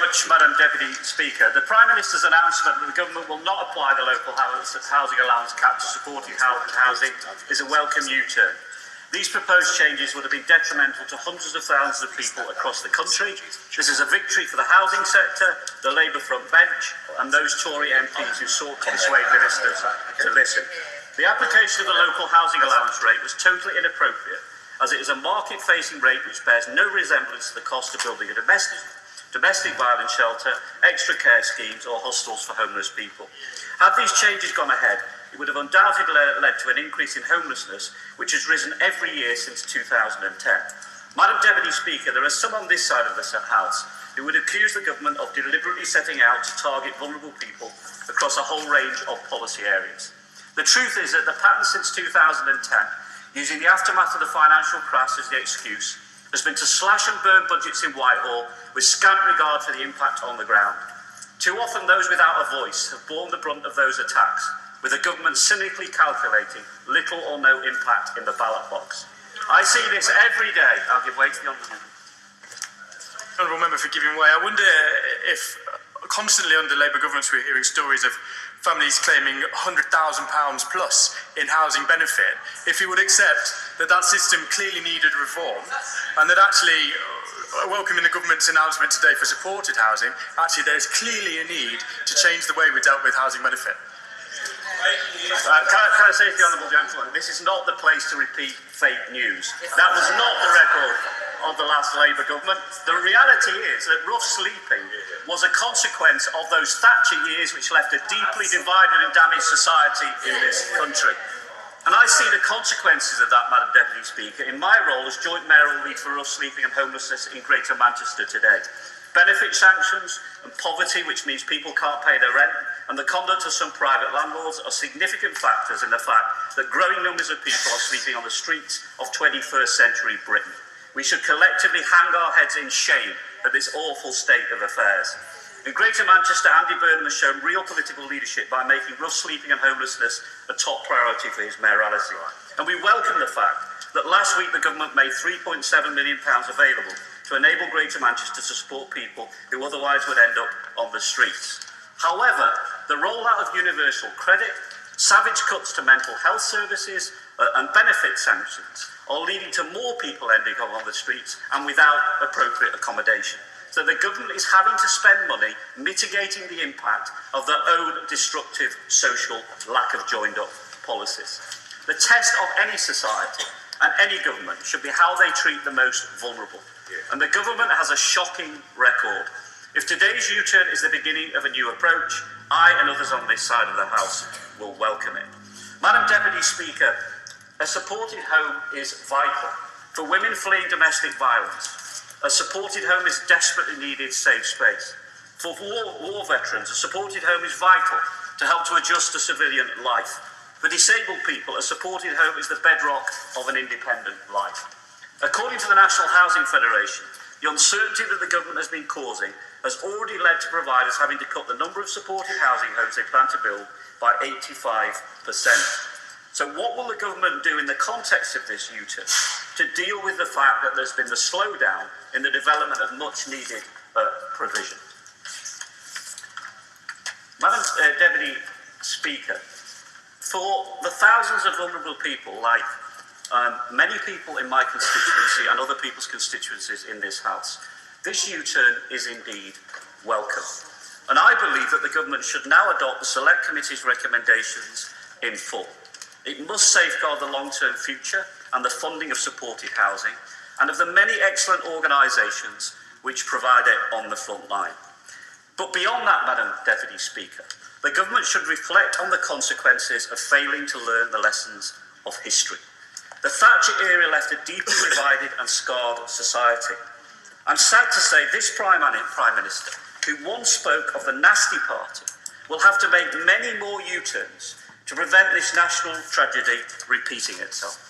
much, Madam Deputy Speaker. The Prime Minister's announcement that the government will not apply the local housing allowance cap to supported housing is a welcome U-turn. These proposed changes would have been detrimental to hundreds of thousands of people across the country. This is a victory for the housing sector, the Labour front bench, and those Tory MPs who sought to persuade ministers to listen. The application of the local housing allowance rate was totally inappropriate, as it is a market-facing rate which bears no resemblance to the cost of building a domestic violence shelter, extra care schemes or hostels for homeless people. Had these changes gone ahead, it would have undoubtedly led to an increase in homelessness, which has risen every year since 2010. Madam Deputy Speaker, there are some on this side of the House who would accuse the government of deliberately setting out to target vulnerable people across a whole range of policy areas. The truth is that the pattern since 2010, using the aftermath of the financial crash as the excuse, has been to slash and burn budgets in Whitehall with scant regard for the impact on the ground. Too often those without a voice have borne the brunt of those attacks, with the government cynically calculating little or no impact in the ballot box. I see this every day. I'll give way to the Honourable Member. Honourable Member for giving way. I wonder if constantly under Labour governments we're hearing stories of families claiming £100,000 plus in housing benefit, if he would accept that that system clearly needed reform and that actually, welcoming the government's announcement today for supported housing, actually there's clearly a need to change the way we dealt with housing benefit. Can I say to the Honourable Gentleman, this is not the place to repeat fake news. That was not the record of the last Labour government. The reality is that rough sleeping was a consequence of those Thatcher years which left a deeply divided and damaged society in this country. And I see the consequences of that, Madam Deputy Speaker, in my role as Joint Mayoral Lead for Rough Sleeping and Homelessness in Greater Manchester today. Benefit sanctions and poverty, which means people can't pay their rent, and the conduct of some private landlords are significant factors in the fact that growing numbers of people are sleeping on the streets of 21st century Britain. We should collectively hang our heads in shame at this awful state of affairs. In Greater Manchester, Andy Burnham has shown real political leadership by making rough sleeping and homelessness a top priority for his mayoralty. And we welcome the fact that last week the government made £3.7 million available to enable Greater Manchester to support people who otherwise would end up on the streets. However, the rollout of universal credit, savage cuts to mental health services and benefit sanctions are leading to more people ending up on the streets and without appropriate accommodation. So the government is having to spend money mitigating the impact of their own destructive social lack of joined-up policies. The test of any society and any government should be how they treat the most vulnerable. And the government has a shocking record. If today's U-turn is the beginning of a new approach, I and others on this side of the House will welcome it. Madam Deputy Speaker, a supported home is vital for women fleeing domestic violence. A supported home is desperately needed safe space. For war veterans, a supported home is vital to help to adjust to civilian life. For disabled people, a supported home is the bedrock of an independent life. According to the National Housing Federation, the uncertainty that the government has been causing has already led to providers having to cut the number of supported housing homes they plan to build by 85%. So what will the government do in the context of this U-turn to deal with the fact that there's been the slowdown in the development of much-needed provision? Madam Deputy Speaker, for the thousands of vulnerable people like many people in my constituency and other people's constituencies in this House, this U-turn is indeed welcome. And I believe that the government should now adopt the Select Committee's recommendations in full. It must safeguard the long-term future and the funding of supported housing and of the many excellent organisations which provide it on the front line. But beyond that, Madam Deputy Speaker, the government should reflect on the consequences of failing to learn the lessons of history. The Thatcher era left a deeply divided and scarred society. I'm sad to say this Prime Minister, who once spoke of the nasty party, will have to make many more U-turns to prevent this national tragedy repeating itself.